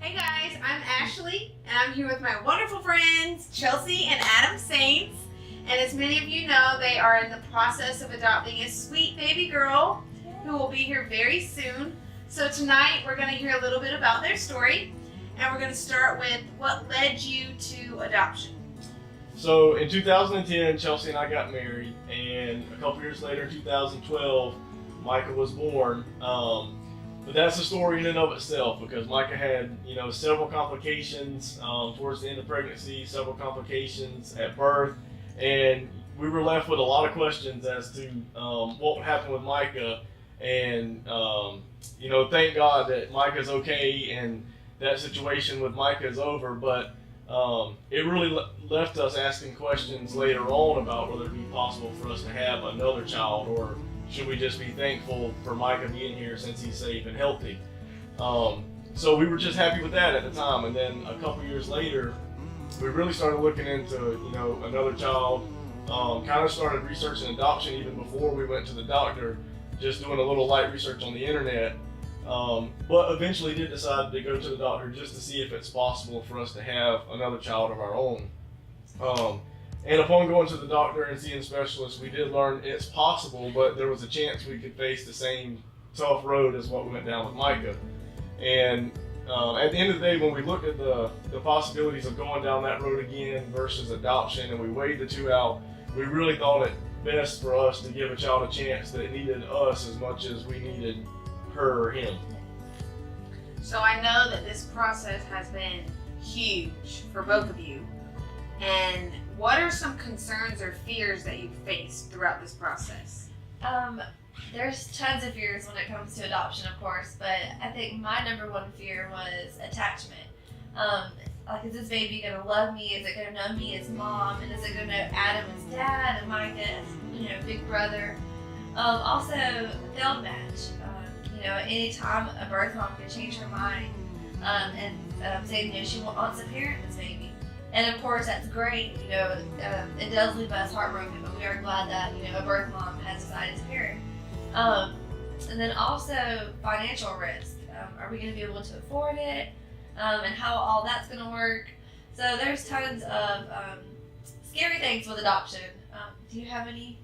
Hey guys, I'm Ashley, and I'm here with my wonderful friends Chelsea and Adam Saints. And as many of you know, they are in the process of adopting a sweet baby girl who will be here very soon. So tonight we're going to hear a little bit about their story, and we're going to start with what led you to adoption. So in 2010, Chelsea and I got married, and a couple years later, in 2012, Micah was born. But that's a story in and of itself, because Micah had, several complications towards the end of pregnancy, several complications at birth, and we were left with a lot of questions as to what would happen with Micah. And thank God that Micah's okay and that situation with Micah is over. But it really left us asking questions later on about whether it would be possible for us to have another child, or should we just be thankful for Micah being here since he's safe and healthy? So we were just happy with that at the time. And then a couple years later, we really started looking into, another child. Kind of started researching adoption even before we went to the doctor, just doing a little light research on the internet. But eventually did decide to go to the doctor just to see if it's possible for us to have another child of our own. And upon going to the doctor and seeing specialists, we did learn it's possible, but there was a chance we could face the same tough road as what we went down with Micah. And at the end of the day, when we looked at the possibilities of going down that road again versus adoption, and we weighed the two out, we really thought it best for us to give a child a chance that needed us as much as we needed her or him. So I know that this process has been huge for both of you. And what are some concerns or fears that you've faced throughout this process? There's tons of fears when it comes to adoption, of course, but I think my number one fear was attachment. Is this baby gonna love me? Is it gonna know me as mom? And is it gonna know Adam as dad and Micah as, big brother? Also, failed match. Anytime a birth mom can change her mind and say, she wants to parent this baby. And of course, that's great. It does leave us heartbroken, but we are glad that, a birth mom has decided to parent. And then also financial risk. Are we going to be able to afford it? And how all that's going to work. So there's tons of scary things with adoption. Do you have any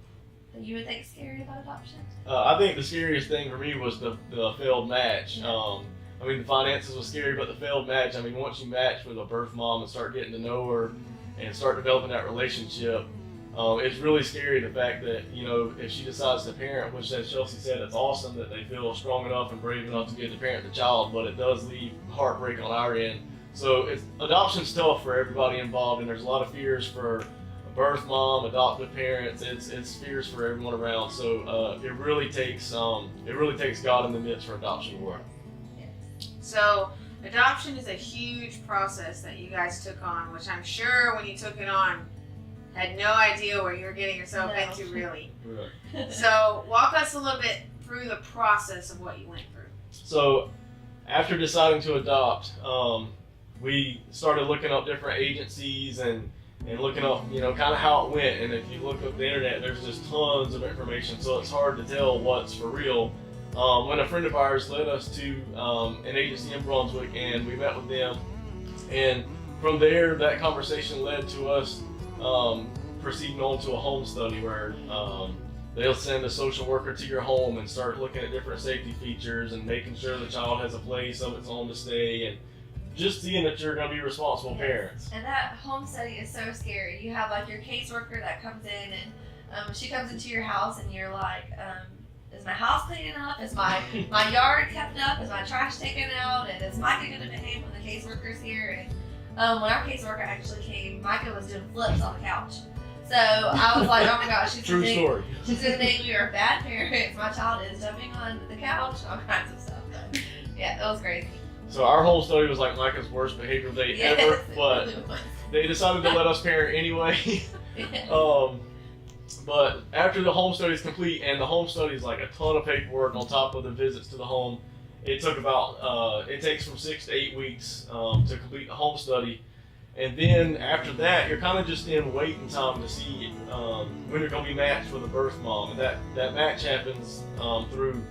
that you would think scary about adoption? I think the scariest thing for me was the failed match. Yeah. The finances was scary, but the failed match, once you match with a birth mom and start getting to know her and start developing that relationship, it's really scary, the fact that, if she decides to parent, which as Chelsea said, it's awesome that they feel strong enough and brave enough to get to parent the child, but it does leave heartbreak on our end. So adoption's tough for everybody involved, and there's a lot of fears for a birth mom, adoptive parents. It's fears for everyone around. So it really takes God in the midst for adoption to work. So adoption is a huge process that you guys took on, which I'm sure when you took it on, had no idea what you were getting yourself into, really. Right. So walk us a little bit through the process of what you went through. So after deciding to adopt, we started looking up different agencies and looking up, kind of how it went. And if you look up the internet, there's just tons of information, so it's hard to tell what's for real. When a friend of ours led us to an agency in Brunswick, and we met with them, and from there that conversation led to us proceeding on to a home study where they'll send a social worker to your home and start looking at different safety features and making sure the child has a place of its own to stay, and just seeing that you're going to be responsible parents. And that home study is so scary. You have your caseworker that comes in, and she comes into your house, and you're like, is my house clean enough? Is my yard kept up? Is my trash taken out? And is Micah going to behave when the caseworker's here? And when our caseworker actually came, Micah was doing flips on the couch. So I was like, oh my gosh, she's True story. She's going to think we are bad parents. My child is jumping on the couch, all kinds of stuff. So, yeah, that was crazy. So our home study was like Micah's worst behavioral day ever, but they decided to let us parent anyway. But after the home study is complete, and the home study is like a ton of paperwork on top of the visits to the home, it takes from 6 to 8 weeks to complete the home study. And then after that, you're kind of just in waiting time to see when you're going to be matched with a birth mom. And that match happens through,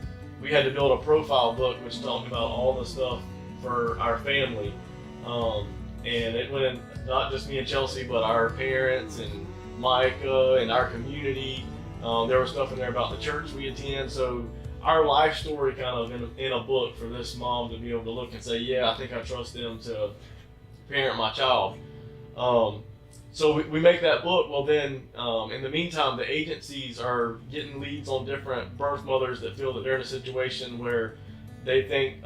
we had to build a profile book which talked about all the stuff for our family. And it went not just me and Chelsea, but our parents and Micah and our community. There was stuff in there about the church we attend. So our life story kind of in a book for this mom to be able to look and say, yeah, I think I trust them to parent my child. So we make that book. Well, then in the meantime, the agencies are getting leads on different birth mothers that feel that they're in a situation where they think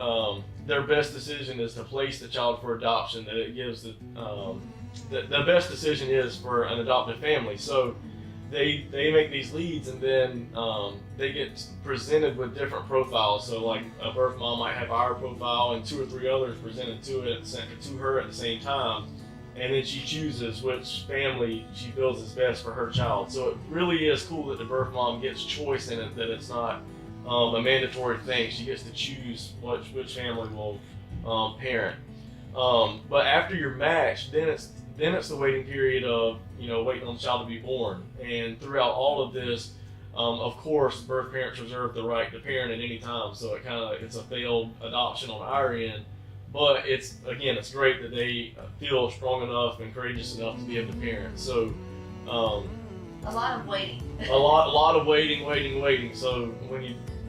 their best decision is to place the child for adoption, that it gives the best decision is for an adoptive family. So they make these leads, and then they get presented with different profiles. So like a birth mom might have our profile and 2 or 3 others presented to her at the same time, and then she chooses which family she feels is best for her child. So it really is cool that the birth mom gets choice in it, that it's not a mandatory thing. She gets to choose which family will parent. But after you're matched, then it's the waiting period of waiting on the child to be born. And throughout all of this, of course, birth parents reserve the right to parent at any time. So it's a failed adoption on our end. But it's great that they feel strong enough and courageous enough to be able to parent. So a lot of waiting. a lot of waiting. So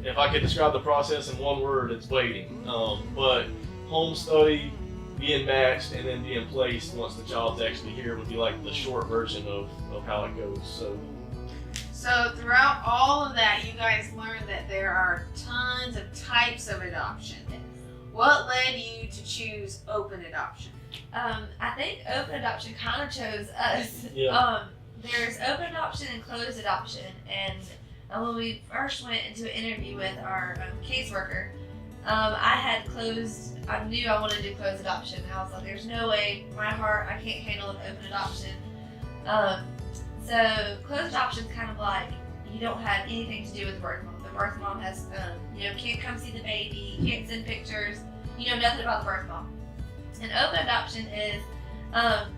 if I could describe the process in one word, it's waiting. But home study, being matched, and then being placed once the child's actually here would be like the short version of how it goes. So throughout all of that, you guys learned that there are tons of types of adoption. What led you to choose open adoption? I think open adoption kind of chose us. Yeah. There's open adoption and closed adoption, and when we first went into an interview with our caseworker, I knew I wanted to do closed adoption, and I was like, there's no way, my heart, I can't handle an open adoption. So closed adoption is kind of like, you don't have anything to do with the birth mom. The birth mom has, can't come see the baby, can't send pictures, you know nothing about the birth mom. And open adoption is,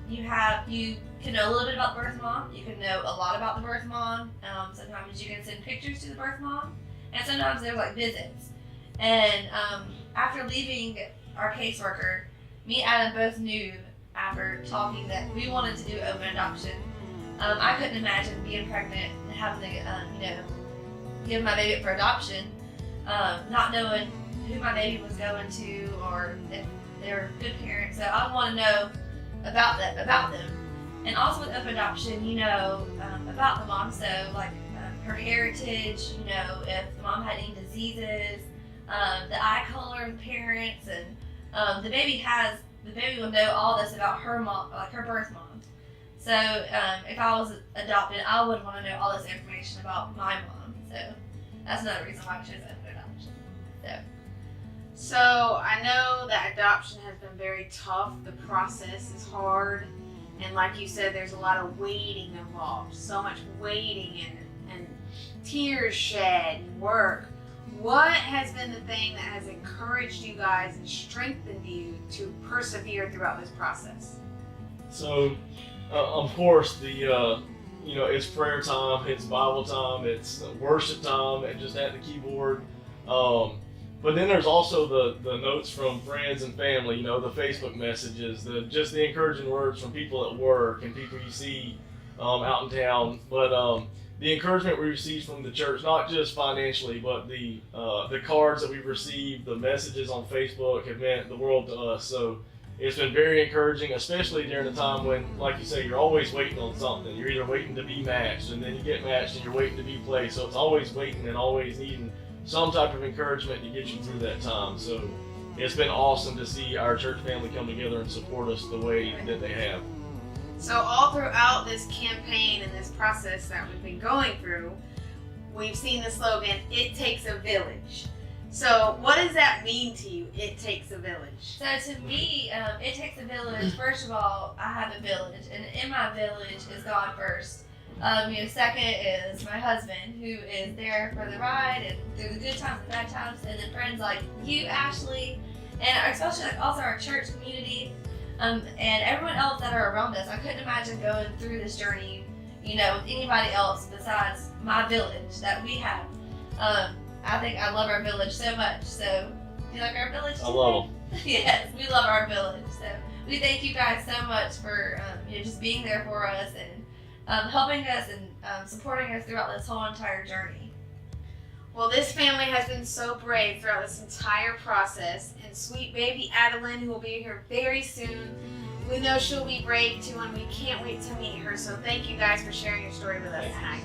you can know a little bit about the birth mom, you can know a lot about the birth mom. Sometimes you can send pictures to the birth mom, and sometimes there's like visits. And after leaving our caseworker, me and Adam both knew after talking that we wanted to do open adoption. I couldn't imagine being pregnant and having to, give my baby up for adoption, not knowing who my baby was going to or if they were good parents. So I want to know about them. And also with open adoption, about the mom. So like her heritage, if the mom had any diseases, the eye color of the parents, and the baby will know all this about her mom, like her birth mom. So if I was adopted, I would want to know all this information about my mom. So that's another reason why I chose open adoption. So I know that adoption has been very tough. The process is hard. And like you said, there's a lot of waiting involved. So much waiting and tears shed and work. What has been the thing that has encouraged you guys and strengthened you to persevere throughout this process? So, of course, it's prayer time, it's Bible time, it's worship time, and just at the keyboard. But then there's also the notes from friends and family, the Facebook messages, just the encouraging words from people at work and people you see out in town. But the encouragement we receive from the church, not just financially, but the cards that we've received, the messages on Facebook have meant the world to us. So it's been very encouraging, especially during a time when, like you say, you're always waiting on something. You're either waiting to be matched, and then you get matched, and you're waiting to be placed. So it's always waiting and always needing some type of encouragement to get you through that time. So it's been awesome to see our church family come together and support us the way that they have. So all throughout this campaign and this process that we've been going through, we've seen the slogan, "It takes a village." So what does that mean to you, it takes a village? So to me, it takes a village. First of all, I have a village, and in my village is God first. Second is my husband, who is there for the ride and through the good times and bad times, and then friends like you, Ashley, and especially also our church community, and everyone else that are around us. I couldn't imagine going through this journey, with anybody else besides my village that we have. I think I love our village so much. So, do you like our village? I love them. Yes, we love our village. So we thank you guys so much for just being there for us and helping us and supporting us throughout this whole entire journey. Well, this family has been so brave throughout this entire process, and sweet baby Adeline, who will be here very soon, we know she'll be brave too, and we can't wait to meet her. So thank you guys for sharing your story with us tonight.